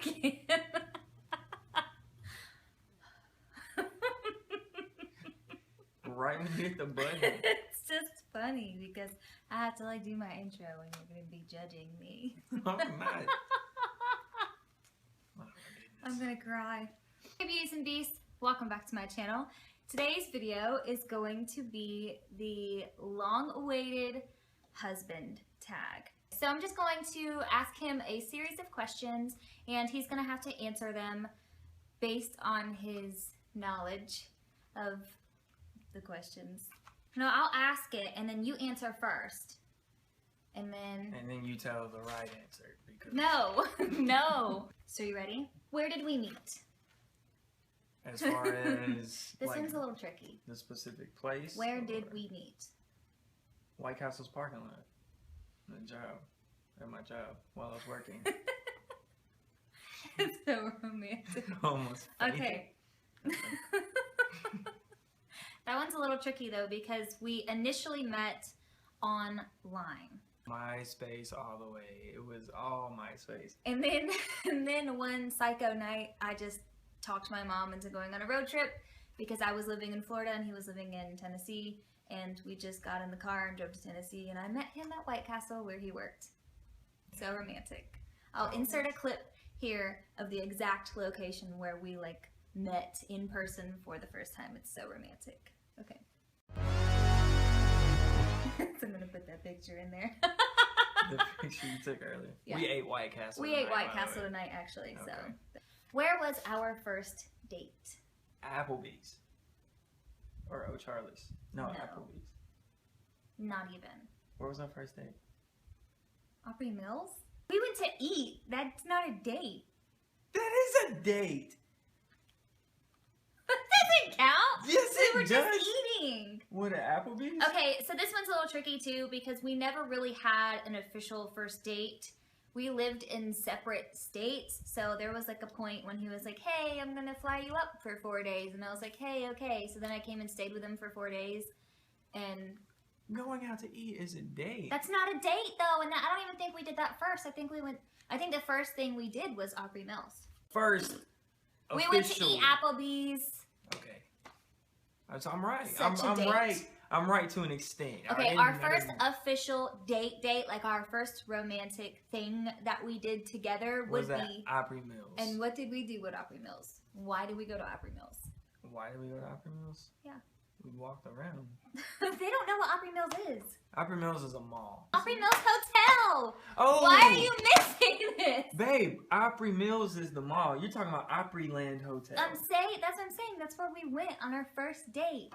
again. Right when you hit the button. It's just funny because I have to like do my intro and you're gonna be judging me. I'm not. Oh, I'm gonna cry. Hey beauties and beasts, welcome back to my channel. Today's video is going to be the long-awaited husband tag. So I'm just going to ask him a series of questions and he's gonna have to answer them based on his knowledge of the questions. No, I'll ask it and then you answer first. And then you tell the right answer. Because no, no. So you ready? Where did we meet? as far as This like, one's a little tricky. the specific place. Where did we meet? White Castle's parking lot. The job. At my job while I was working. It's so romantic. Almost. Okay. That one's a little tricky though because we initially met online. MySpace all the way. It was all MySpace. And then one psycho night I just talked my mom into going on a road trip because I was living in Florida and he was living in Tennessee, and we just got in the car and drove to Tennessee and I met him at White Castle where he worked. So romantic. I'll insert a clip here of the exact location where we like met in person for the first time. It's so romantic. Okay. So I'm gonna put that picture in there. The picture you took earlier. Yeah. We ate White Castle. We ate tonight, White by the Castle way. tonight actually, so. Okay. Where was our first date? Applebee's. Or O'Charlie's. No, No. Applebee's. Not even. Where was our first date? Opry Mills? We went to eat. That's not a date. That is a date. That doesn't count. Yes, We it were does. just eating. What, at Applebee's? Okay, so this one's a little tricky too because we never really had an official first date. We lived in separate states, so there was like a point when he was like, hey, I'm gonna fly you up for 4 days, and I was like, hey, okay. So then I came and stayed with him for 4 days, and Going out to eat is a date. that's not a date though, and I don't even think we did that first. I think the first thing we did was Opry Mills. First. We went to official- eat Applebee's. Okay. So I'm right. Such a I'm date. right. I'm right to an extent. Okay, our first official date, like our first romantic thing that we did together would was at be. Opry Mills. And what did we do at Opry Mills? Why did we go to Opry Mills? Why did we go to Opry Mills? Yeah. We walked around. They don't know what Opry Mills is. Opry Mills is a mall. Opry Mills Hotel! Oh! Why are you missing this? Babe, Opry Mills is the mall. You're talking about Opryland Hotel. That's what I'm saying. That's where we went on our first date.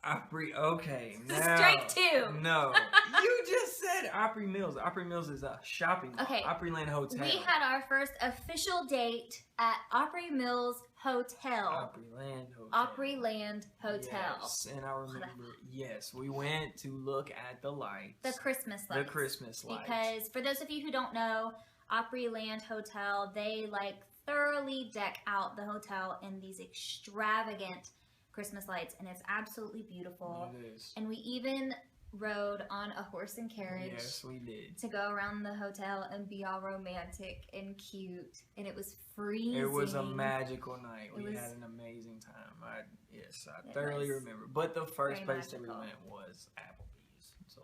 Opry, okay. Now, Strike two. No. You just said Opry Mills. Opry Mills is a shopping mall. Okay. Opryland Hotel. We had our first official date at Opry Mills Hotel. Opryland Hotel. Opryland Hotel. Yes, and I remember, yes, we went to look at the lights. The Christmas lights. The Christmas lights. Because for those of you who don't know, Opryland Hotel, they like thoroughly deck out the hotel in these extravagant Christmas lights, and it's absolutely beautiful. It is. And we even rode on a horse and carriage. Yes, we did. To go around the hotel and be all romantic and cute, and it was freezing. It was a magical night. We was- had an amazing time. I thoroughly was remember. But the first very place that we magical. went was Applebee's. So.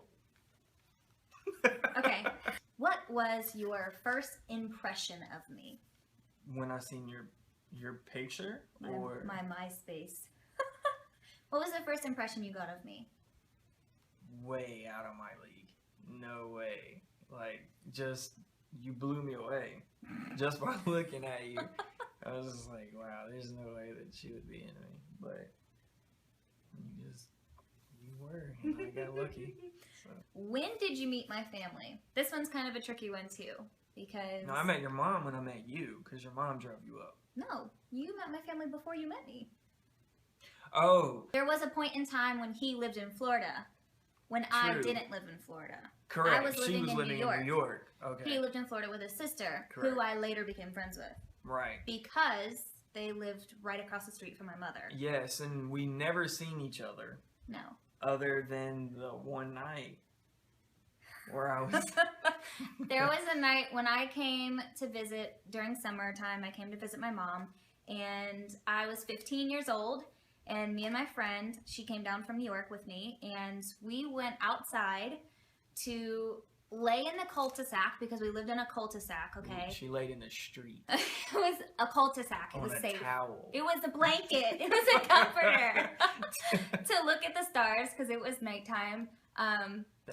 Okay. What was your first impression of me? When I seen your picture, or My MySpace. What was the first impression you got of me? way out of my league. No way. Like, just, you blew me away. Just by looking at you. I was just like, wow, there's no way that she would be into me. But you were, and I got lucky. So. When did you meet my family? This one's kind of a tricky one too, because No, I met your mom when I met you, because your mom drove you up. no, you met my family before you met me. Oh, There was a point in time when he lived in Florida, when I True. didn't live in Florida. correct. I was she living was in living New York. in New York. Okay. He lived in Florida with his sister, Correct. who I later became friends with, Right. because they lived right across the street from my mother. Yes, and we never seen each other No. other than the one night. where I was. There was a night when I came to visit during summertime. I came to visit my mom, and I was 15 years old. And me and my friend, she came down from New York with me, and we went outside to lay in the cul-de-sac because we lived in a cul-de-sac, okay? She laid in the street. It was a cul-de-sac. It was On a safe. towel. It was a blanket. It was a comforter to look at the stars because it was nighttime.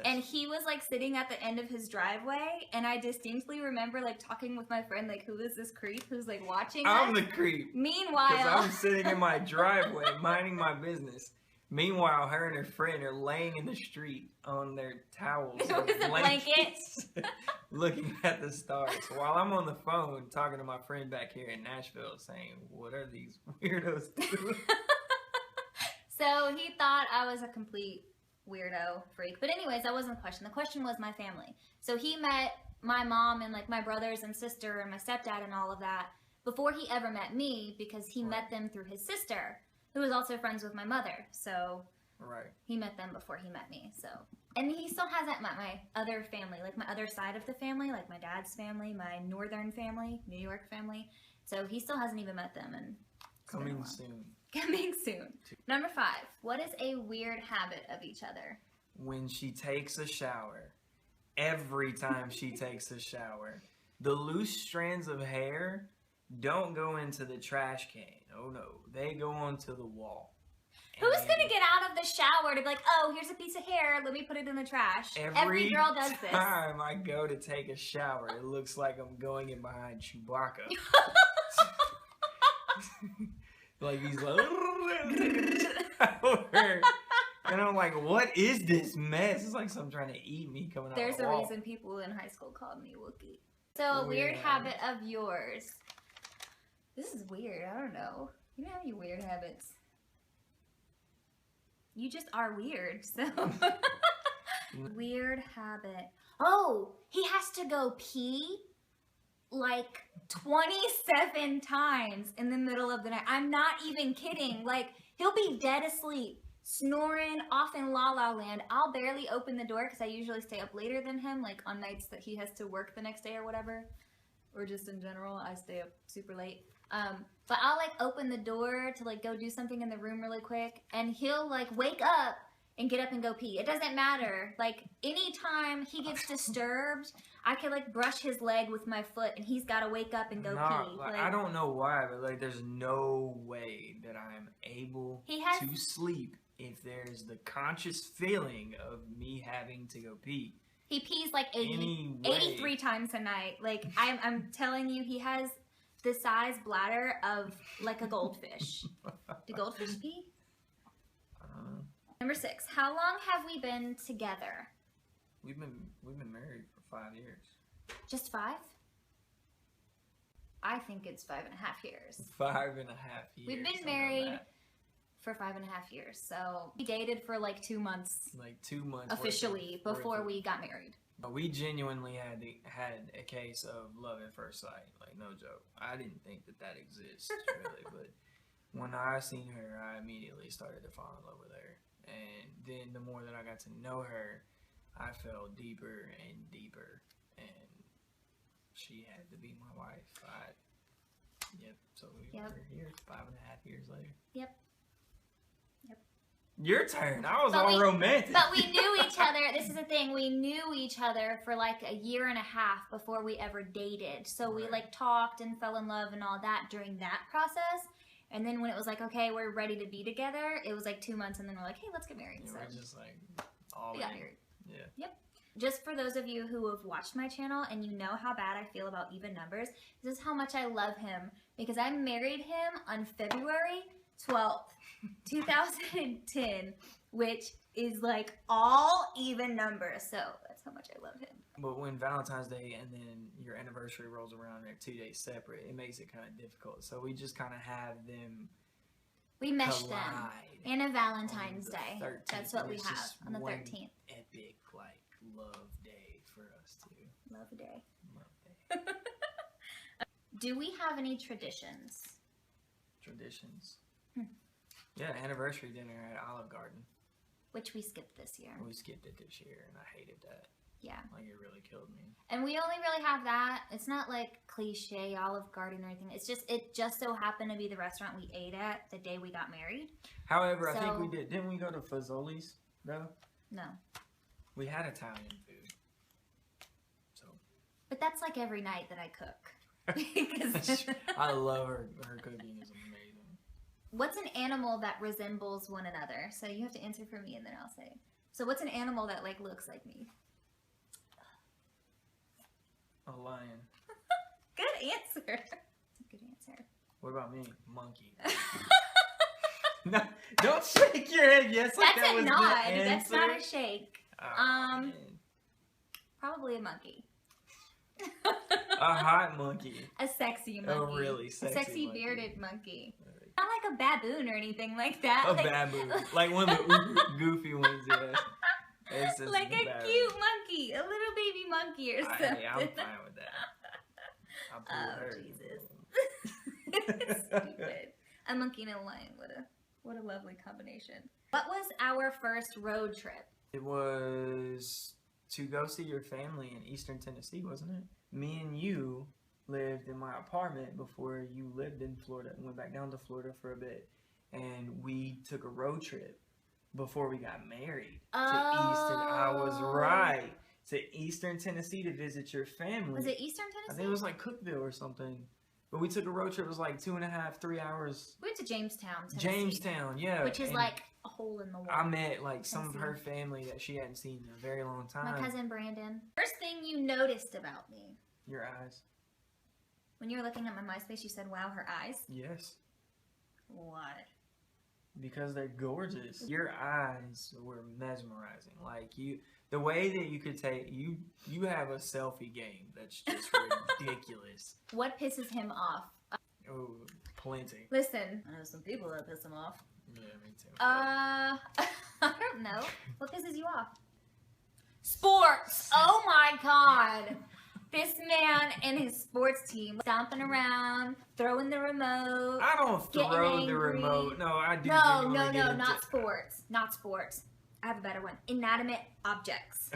And he was like sitting at the end of his driveway, and I distinctly remember like talking with my friend, like, who is this creep who's like watching I'm us? the creep. Meanwhile, Because I'm sitting in my driveway minding my business. Meanwhile, her and her friend are laying in the street on their towels It was a blankets, looking at the stars. While I'm on the phone talking to my friend back here in Nashville saying, what are these weirdos doing? So he thought I was a complete weirdo freak. But anyways, that wasn't the question. The question was my family. So he met my mom and like my brothers and sister and my stepdad and all of that before he ever met me, because he met them through his sister, who was also friends with my mother. So he met them before he met me. So, and he still hasn't met my other family, like my other side of the family, like my dad's family, my northern family, New York family. So he still hasn't even met them. And Coming soon. Coming soon. Number 5. What is a weird habit of each other? When she takes a shower, every time she takes a shower, the loose strands of hair don't go into the trash can. Oh no, they go onto the wall. Who's gonna get out of the shower to be like, oh, here's a piece of hair, let me put it in the trash? Every girl does this. Every time I go to take a shower, it looks like I'm going in behind Chewbacca. Like he's like, and I'm like, what is this mess? It's like something trying to eat me coming out There's of the a wall. reason people in high school called me Wookiee. So a weird habit of yours. This is weird. I don't know. You don't have any weird habits. You just are weird. So weird habit. Oh, he has to go pee like 27 times in the middle of the night. I'm not even kidding. Like, he'll be dead asleep, snoring off in La La Land. I'll barely open the door because I usually stay up later than him, like on nights that he has to work the next day or whatever. Or just in general, I stay up super late. But I'll like open the door to like go do something in the room really quick, and he'll like wake up and get up and go pee. It doesn't matter. Like, anytime he gets disturbed, I can like brush his leg with my foot and he's got to wake up and go pee. Like, I don't know why, but like there's no way that I'm able to sleep if there's the conscious feeling of me having to go pee. He pees like 83 times a night. Like, I'm telling you, he has the size bladder of like a goldfish. Do goldfish pee? Number 6. How long have we been together? We've been married for 5 years. Just 5? I think it's 5.5 years. 5.5 years. We've been married for 5.5 years. So we dated for like 2 months. Like 2 months officially before we got married. We genuinely had a case of love at first sight. Like, no joke. I didn't think that exists really, but when I seen her, I immediately started to fall in love with her. And then the more that I got to know her, I fell deeper and deeper, and she had to be my wife. So we're here 5.5 years later. Yep. Your turn. I was all romantic. But we knew each other. This is the thing. We knew each other for like a year and a half before we ever dated. So we like talked and fell in love and all that during that process. And then when it was like, okay, we're ready to be together, it was like 2 months, and then we're like, hey, let's get married. Yeah, so we're just like, all we got married. Yeah. Yep. Just for those of you who have watched my channel and you know how bad I feel about even numbers, this is how much I love him, because I married him on February 12th, 2010, which is like all even numbers. So that's how much I love him. But when Valentine's Day and then your anniversary rolls around, they're 2 days separate, it makes it kind of difficult. So we just kind of have them. We mesh them in a Valentine's Day. 13th. That's what we have on the 13th. Epic, like, love day for us too. Love day. Love day. Do we have any traditions? Traditions? Yeah, anniversary dinner at Olive Garden. Which we skipped this year. We skipped it this year, and I hated that. Yeah. Like, it really killed me. And we only really have that. It's not like cliche Olive Garden or anything. It just so happened to be the restaurant we ate at the day we got married. However, I think we did. Didn't we go to Fazoli's, though? No. We had Italian food. So. But that's like every night that I cook. I love her. Her cooking is amazing. What's an animal that resembles one another? So you have to answer for me and then I'll say. So what's an animal that like looks like me? A lion. Good answer. Good answer. What about me? Monkey. No, don't shake your head. Yes, like that's that was a nod. the answer. That's not a shake. Oh, probably a monkey. A hot monkey. A sexy monkey. A really sexy A sexy monkey. Bearded monkey. Not like a baboon or anything like that. A baboon. Like one of the goofy ones, yeah. It's just like a cute monkey. A little baby monkey or something. Hey, I'm fine with that. I'll pull her. Jesus. Stupid. A monkey and a lion. What a lovely combination. What was our first road trip? It was to go see your family in Eastern Tennessee, wasn't it? Me and you lived in my apartment before you lived in Florida and went back down to Florida for a bit. And we took a road trip before we got married to Eastern. I was right. To Eastern Tennessee to visit your family. Was it Eastern Tennessee? I think it was like Cookeville or something. But we took a road trip. It was like 2.5, 3 hours. We went to Jamestown, Tennessee. Jamestown, yeah. Which is like a hole in the wall. I met like some of her family that she hadn't seen in a very long time. My cousin Brandon. First thing you noticed about me? Your eyes. When you were looking at my MySpace, you said, wow, her eyes? Yes. Why? Because they're gorgeous. Your eyes were mesmerizing. Like, the way that you could take, you have a selfie game that's just ridiculous. What pisses him off? Oh, plenty. Listen, I know some people that piss him off. Yeah, me too. I don't know. What pisses you off? Sports! Oh my god! This man and his sports team stomping around, throwing the remote. I don't throw the remote. No, I do. No, not sports. Not sports. I have a better one. Inanimate objects.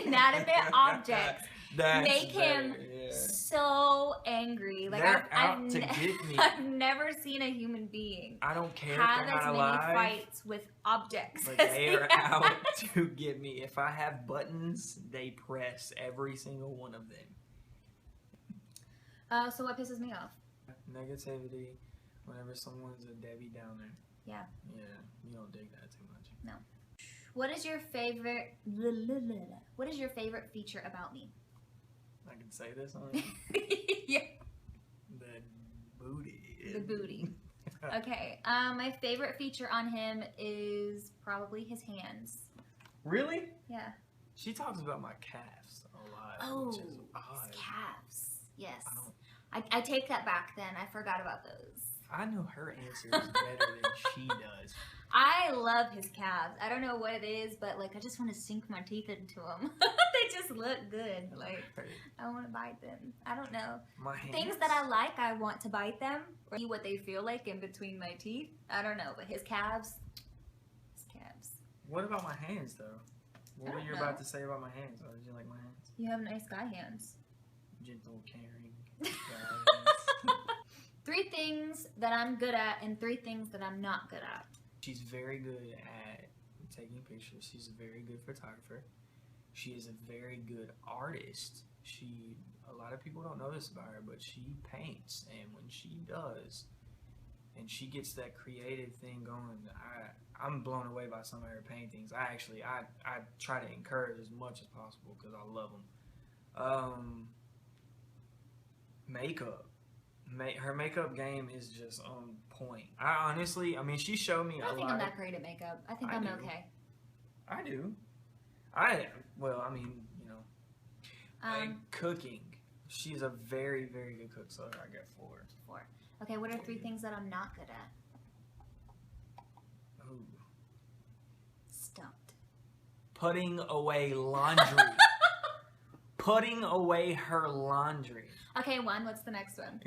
Inanimate objects make him so angry. Like out to get me. I've never seen a human being. I don't care have if they're as not many alive. fights with objects. But they are out to get me. If I have buttons, they press every single one of them. So what pisses me off? Negativity. Whenever someone's a Debbie Downer. Yeah. Yeah, you don't dig that too much. No. What is your favorite feature about me? I can say this on it. Yeah. The booty. The booty. Okay. My favorite feature on him is probably his hands. Really? Yeah. She talks about my calves a lot. Oh, which is odd. his calves. Yes. I take that back then. I forgot about those. I know her answer is better than she does. I love his calves. I don't know what it is, but like I just want to sink my teeth into them. They just look good. Like I want to bite them. I don't know. My hands. Things that I like, I want to bite them or see what they feel like in between my teeth. I don't know, but his calves. What about my hands though? What were you about to say about my hands? Or did you like my hands? You have nice guy hands. Gentle, caring. 3 things that I'm good at and 3 things that I'm not good at. She's very good at taking pictures. She's a very good photographer. She is a very good artist. A lot of people don't know this about her, but she paints, and when she does, and she gets that creative thing going, I'm blown away by some of her paintings. I try to encourage as much as possible because I love them. Makeup. Her makeup game is just on point. I mean, she showed me a lot. I don't think I'm that great at makeup. I think I'm okay. I do. Well, I mean, you know. Cooking. She's a very, very good cook, so I got 4. 4. Okay, what are 3 things that I'm not good at? Ooh. Stumped. Putting away laundry. Putting away her laundry. Okay, 1. What's the next one?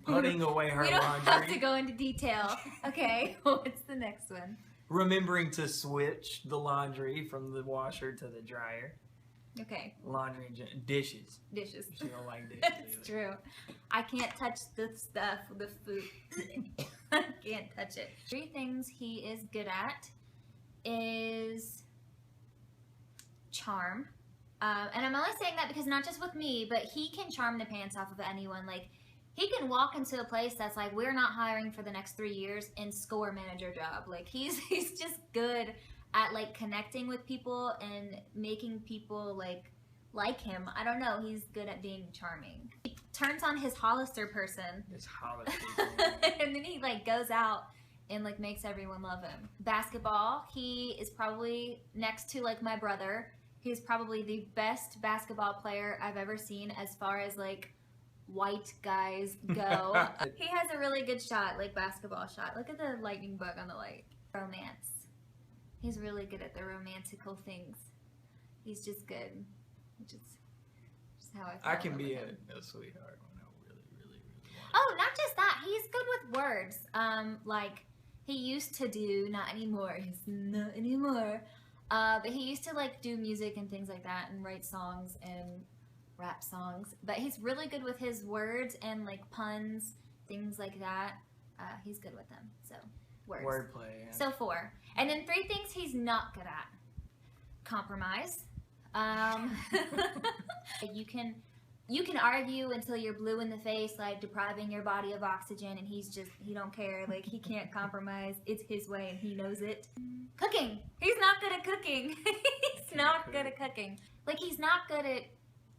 Putting away her laundry. We don't have to go into detail. Okay, what's the next one? Remembering to switch the laundry from the washer to the dryer. Okay. Laundry, dishes. Dishes. She don't like dishes. That's true. I can't touch the stuff, the food. I can't touch it. 3 things he is good at is charm. And I'm only saying that because not just with me, but he can charm the pants off of anyone. Like, he can walk into a place that's like, we're not hiring for the next 3 years and score a manager job. Like, he's just good at like connecting with people and making people like him. I don't know. He's good at being charming. He turns on his Hollister person. This Hollister and then he like goes out and like makes everyone love him. Basketball, he is probably next to like my brother. He's probably the best basketball player I've ever seen as far as like white guys go. He has a really good shot, like basketball shot. Look at the lightning bug on the light. Romance. He's really good at the romantical things. He's just good. Which is just how I feel. I can be him. a sweetheart when I really want Oh, not just that. He's good with words. Like he used to do, not anymore. He's not anymore. But he used to like do music and things like that and write songs and rap songs. But he's really good with his words and like puns, things like that. He's good with them. So words. Wordplay. Yeah. So 4. And then 3 things he's not good at. Compromise. You can argue until you're blue in the face, like depriving your body of oxygen, and he don't care. Like, he can't compromise. It's his way and he knows it. Cooking. He's not good at cooking. He's not good at cooking. Like, he's not good at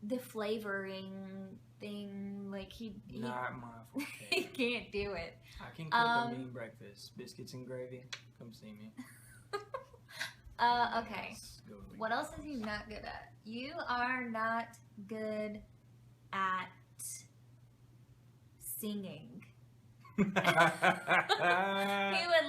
the flavoring thing. Like, not my forte. he can't do it. I can cook a mean breakfast. Biscuits and gravy. Come see me. Okay. What else is he not good at? You are not good at singing. He would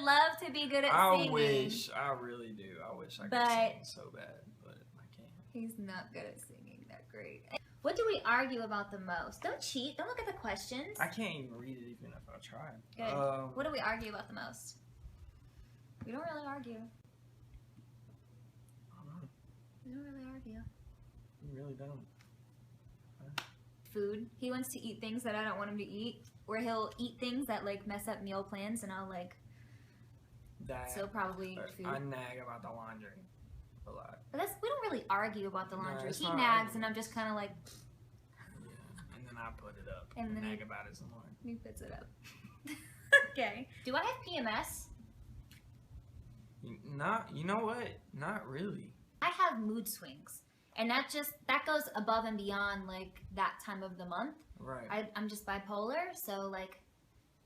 love to be good at singing. I really do. I wish I could sing so bad, but I can't. He's not good at singing that great. What do we argue about the most? Don't cheat. Don't look at the questions. I can't even read it even if I try. Good. What do we argue about the most? We don't really argue. We don't really argue. You really don't. Food. He wants to eat things that I don't want him to eat. Or he'll eat things that like mess up meal plans and I'll like so probably eat food. I nag about the laundry a lot. But we don't really argue about the laundry. He nags arguing. And I'm just kinda like yeah. And then I put it up and then nag about it some more. He puts it up. Okay. Do I have PMS? You know what? Not really. I have mood swings. And that goes above and beyond like that time of the month. Right. I'm just bipolar, so like.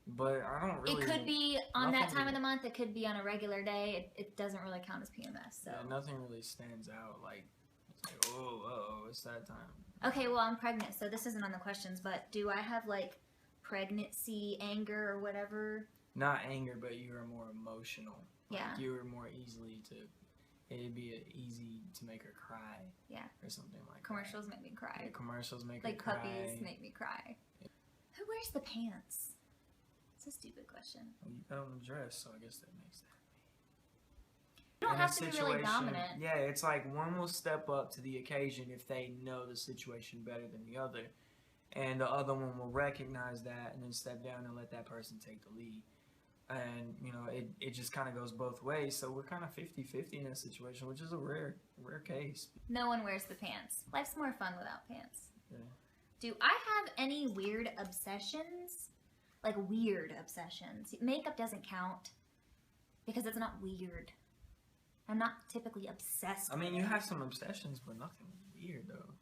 But I don't really. It could be on that time of the month. It could be on a regular day. It doesn't really count as PMS. So. Yeah, nothing really stands out. Like, it's like, oh, it's that time. Okay, well, I'm pregnant, so this isn't on the questions. But do I have like pregnancy anger or whatever? Not anger, but you are more emotional. Yeah. Like, you are more easily to. It'd be easy to make her cry. Yeah. Or something like commercials make me cry. Yeah, commercials make like me cry. Puppies make me cry. Yeah. Who wears the pants? It's a stupid question. Well, you got on the dress, so I guess that makes that. You don't have to be really dominant. Yeah, it's like one will step up to the occasion if they know the situation better than the other. And the other one will recognize that and then step down and let that person take the lead. And, you know, it just kind of goes both ways. So we're kind of 50-50 in that situation, which is a rare case. No one wears the pants. Life's more fun without pants. Yeah. Do I have any weird obsessions? Like weird obsessions. Makeup doesn't count because it's not weird. I'm not typically obsessed with you have some obsessions, but nothing weird, though.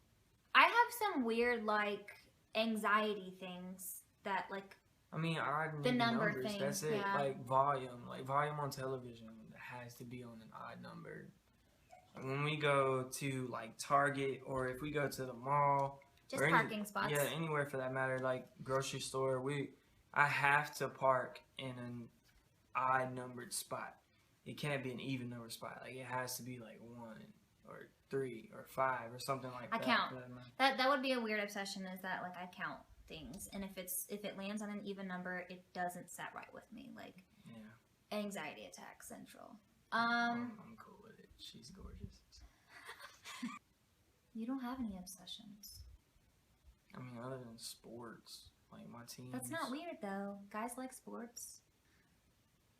I have some weird, like, anxiety things that, like, the numbers. Thing, that's it. Yeah. Like volume on television has to be on an odd number. When we go to like Target or if we go to the mall, just parking spots. Yeah, anywhere for that matter. Like grocery store, I have to park in an odd numbered spot. It can't be an even number spot. Like it has to be like 1 or 3 or 5 or something like that. I count. That would be a weird obsession. Is that like I count things, and if it lands on an even number, it doesn't set right with me. Like, yeah, anxiety attack central. I'm cool with it. She's gorgeous. You don't have any obsessions. I mean, other than sports, like my team. That's not weird though. Guys like sports.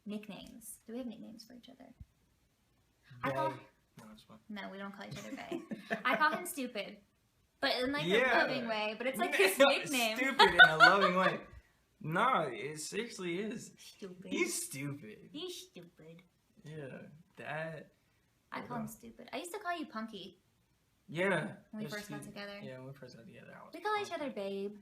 Nicknames. Do we have nicknames for each other? I call. No, it's fine. No, we don't call each other Bae. I call him stupid, but in like Yeah. a loving way. But it's like his nickname. Stupid in a loving way. No, it seriously is. Stupid. He's stupid. He's stupid. Yeah, that. I call him stupid. I used to call you Punky Yeah. when we first got together. Yeah, when we first got together. We call each other Babe.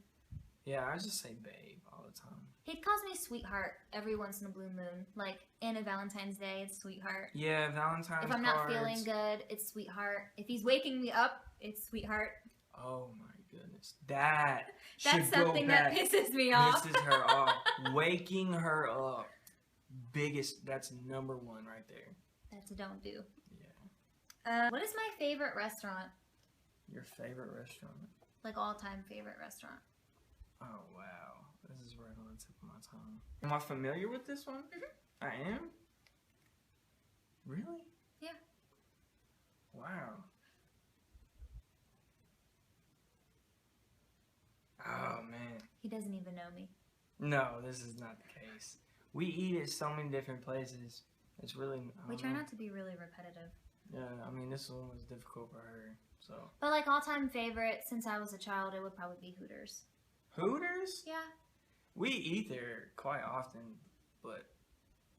Yeah, I just say babe all the time. He calls me Sweetheart every once in a blue moon. Like, in a Valentine's Day, it's Sweetheart. Yeah, Valentine's If I'm not cards. feeling good, it's Sweetheart. If he's waking me up, it's Sweetheart. Oh my goodness. That's something that pisses me off. Pisses her off. Waking her up. That's number one right there. That's a don't do. Yeah. What is my favorite restaurant? Your favorite restaurant? Like, all-time favorite restaurant. Oh, wow. This is right on the tip of my tongue. Am I familiar with this one? Mm-hmm. I am? Really? Yeah. Wow. Oh, man. He doesn't even know me. No, this is not the case. We eat at so many different places. It's really... We try not to be really repetitive. Yeah, I mean, this one was difficult for her, so... But, like, all-time favorite, since I was a child, it would probably be Hooters. Hooters? Yeah. We eat there quite often, but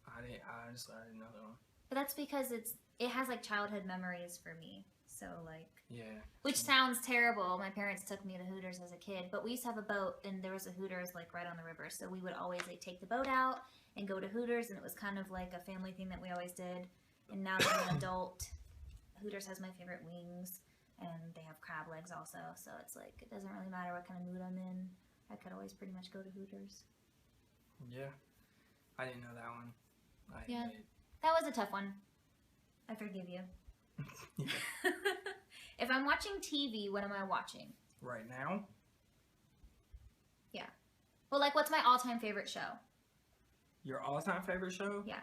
I honestly didn't know that one. But that's because it has, like, childhood memories for me. So, like... Yeah. Which sounds terrible. My parents took me to Hooters as a kid, but we used to have a boat, and there was a Hooters, like, right on the river. So we would always, like, take the boat out and go to Hooters, and it was kind of like a family thing that we always did. And now that I'm an adult, Hooters has my favorite wings, and they have crab legs also. So it's like, it doesn't really matter what kind of mood I'm in. I could always pretty much go to Hooters. Yeah. I didn't know that one. Yeah. That was a tough one. I forgive you. Yeah. If I'm watching TV, what am I watching? Right now? Yeah. Well, like, what's my all-time favorite show? Your all-time favorite show? Yeah.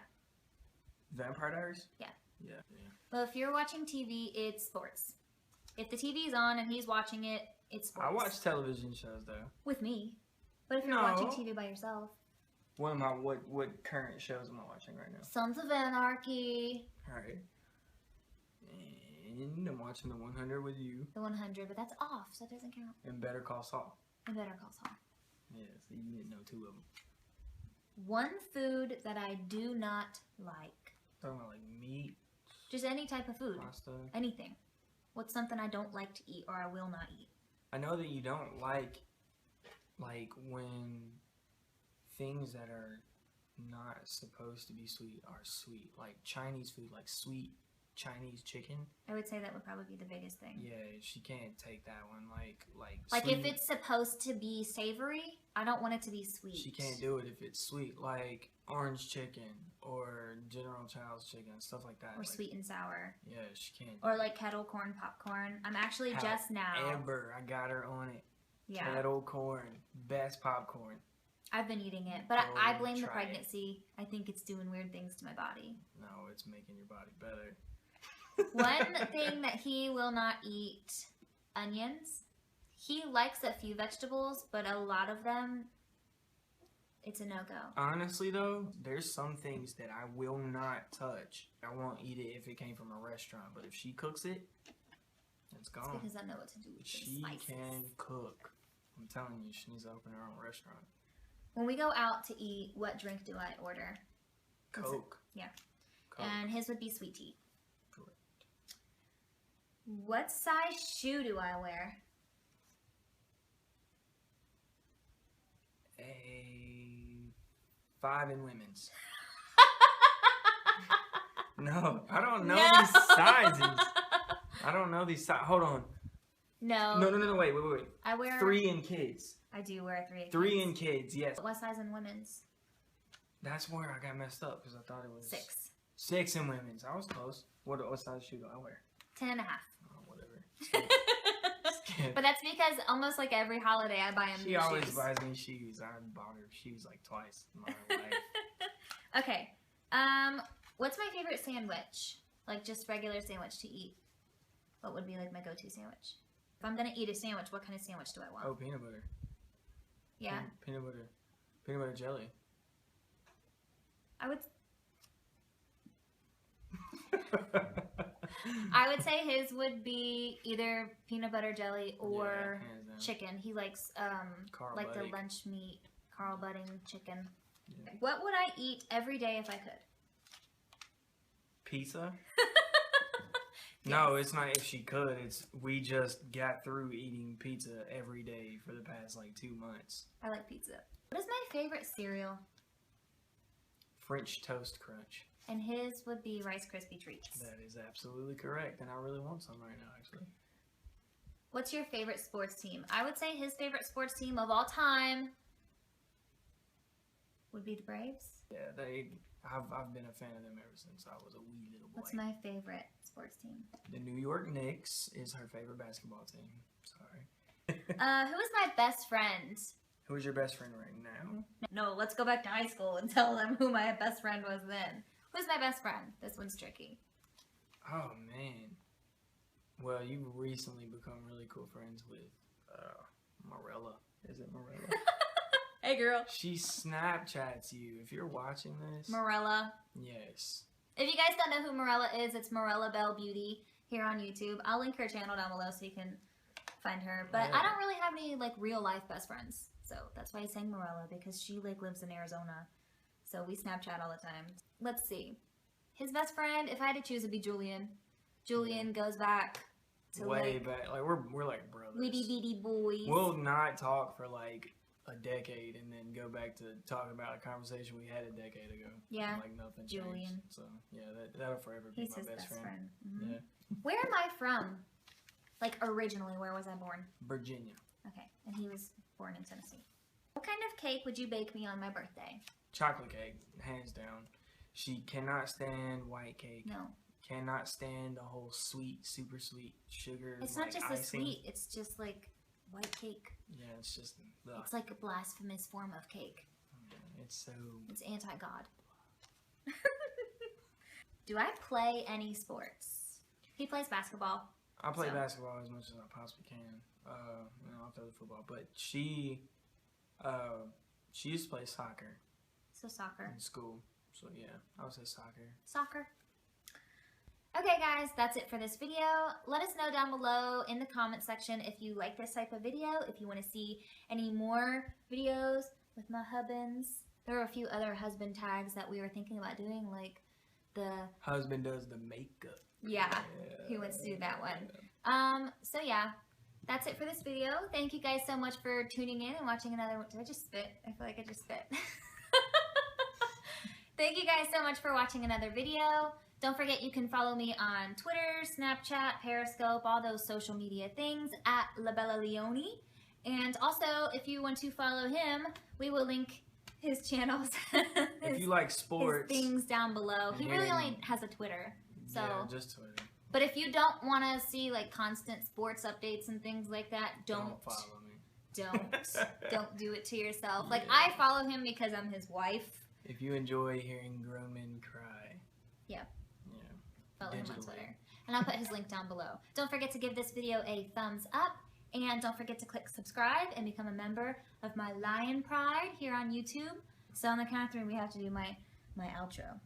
Vampire Diaries? Yeah. Yeah. Yeah. Well, if you're watching TV, it's sports. If the TV's on and he's watching it, it's sports. I watch television shows, though. With me. But if you're No. watching TV by yourself. What current shows am I watching right now? Sons of Anarchy. Alright. And I'm watching The 100 with you. The 100, but that's off, so that doesn't count. And Better Call Saul. And Better Call Saul. Yeah, so you didn't know two of them. One food that I do not like. Talking about like meat, Just any type of food. pasta. Anything. What's something I don't like to eat or I will not eat? I know that you don't like when things that are not supposed to be sweet are sweet. Like Chinese food, like sweet Chinese chicken. I would say that would probably be the biggest thing. Yeah, she can't take that one. Like sweet, if it's supposed to be savory, I don't want it to be sweet. she can't do it if it's sweet. Like orange chicken or General Child's chicken, stuff like that. Or like, sweet and sour. Yeah, she can't. Or like kettle corn popcorn. I'm actually just now. Amber, I got her on it. Yeah. Kettle corn, best popcorn. I've been eating it, but Go I blame the try it. pregnancy. I think it's doing weird things to my body. No, it's making your body better. One thing that he will not eat, onions. He likes a few vegetables, but a lot of them, it's a no-go. Honestly though, there's some things that I will not touch. I won't eat it if it came from a restaurant, but if she cooks it, it's gone. It's because I know what to do with the She spices. can cook. I'm telling you, she needs to open her own restaurant. When we go out to eat, what drink do I order? Coke. Yeah. Coke. And his would be sweet tea. Correct. What size shoe do I wear? A 5 in women's. No, I don't know these sizes. I don't know these sizes. Hold on. No. No, wait. I wear 3 in kids. I do wear 3 in 3 in kids, yes. What size in women's? That's where I got messed up because I thought it was 6. 6 in women's. I was close. What size shoe do I wear? 10 and a half. Oh, whatever. But that's because almost like every holiday I buy him She new always shoes. buys me shoes. I bought her shoes like twice in my life. Okay. What's my favorite sandwich? Like just regular sandwich to eat. What would be like my go-to sandwich? If I'm gonna eat a sandwich, what kind of sandwich do I want? Oh, peanut butter. Yeah. Peanut butter jelly. I would say his would be either peanut butter jelly or chicken. He likes like the lunch meat, Carl Budding chicken. Yeah. What would I eat every day if I could? Pizza? Yes. No, it's not if she could. It's we just got through eating pizza every day for the past like 2 months. I like pizza. What is my favorite cereal? French Toast Crunch. And his would be Rice Krispie Treats. That is absolutely correct, and I really want some right now, actually. What's your favorite sports team? I would say his favorite sports team of all time would be the Braves. Yeah, I've been a fan of them ever since I was a wee little boy. What's my favorite sports team? The New York Knicks is her favorite basketball team. Sorry. Who is my best friend? Who is your best friend right now? No, let's go back to high school and tell them who my best friend was then. Who's my best friend? This one's tricky. Oh, man. Well, you've recently become really cool friends with Morella. Is it Morella? Hey, girl. She Snapchats you. If you're watching this. Morella. Yes. If you guys don't know who Morella is, it's Morella Bell Beauty here on YouTube. I'll link her channel down below so you can find her. But I don't really have any like real life best friends. So that's why I sang Morella, because she like lives in Arizona. So we Snapchat all the time. Let's see. His best friend, if I had to choose, would be Julian. Julian goes back to way back. Like we're like brothers. Weedy beady boys. We'll not talk for like a decade and then go back to talking about a conversation we had a decade ago. Yeah. Like nothing Julian. changed. So yeah, that'll forever be He's my his best friend. Mm-hmm. Yeah. Where am I from? Like originally, where was I born? Virginia. Okay, and he was born in Tennessee. What kind of cake would you bake me on my birthday? Chocolate cake, hands down. She cannot stand white cake. No. Cannot stand the whole sweet, super sweet sugar. It's not just a sweet, it's just like white cake. Yeah, it's just. It's like a blasphemous form of cake. Yeah, it's so. It's anti-God. Do I play any sports? He plays basketball. I play basketball as much as I possibly can. I'll play the football, but she used to play soccer. So soccer. In school. So yeah, I would say soccer. Soccer. Okay guys, that's it for this video. Let us know down below in the comment section if you like this type of video, if you want to see any more videos with my husbands. There are a few other husband tags that we were thinking about doing, like the husband does the makeup. Yeah, he wants to do that one. So yeah, that's it for this video. Thank you guys so much for tuning in and watching another one. Did I just spit? I feel like I just spit. Thank you guys so much for watching another video. Don't forget you can follow me on Twitter, Snapchat, Periscope, all those social media things at LaBellaLeone. And also, if you want to follow him, we will link his channels. If you like sports. His things down below. He really only has a Twitter. So, yeah, just Twitter. But if you don't want to see like constant sports updates and things like that, don't follow me. Don't do it to yourself. Like I follow him because I'm his wife. If you enjoy hearing grown men cry. Yeah. Yeah. Follow him on Twitter. And I'll put his link down below. Don't forget to give this video a thumbs up. And don't forget to click subscribe and become a member of my Lion Pride here on YouTube. So on the count of 3, we have to do my outro.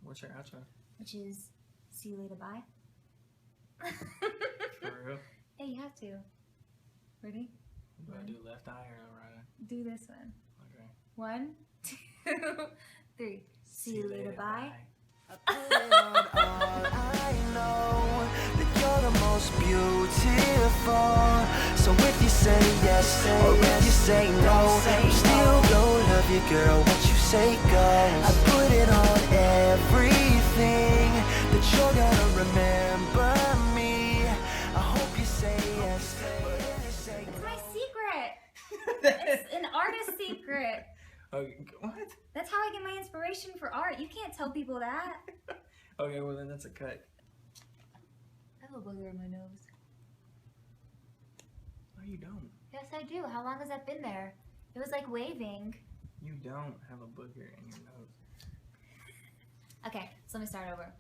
What's your outro? Which is, see you later, bye. For real? Yeah, you have to. Ready? Do I do left eye or right eye? Do this one. Okay. 1, 2, 3. See you later, bye. I put it on all I know, that you're the most beautiful. So if you say yes, or if you say no, I'm still gonna love you, girl, what you say goes. I put it on everything, that you're gonna remember me. I hope you say yes, but if you say It's my secret. It's an artist secret. Okay, what? That's how I get my inspiration for art. You can't tell people that. Okay, well then that's a cut. I have a booger in my nose. No, you don't. Yes, I do. How long has that been there? It was like waving. You don't have a booger in your nose. Okay, so let me start over.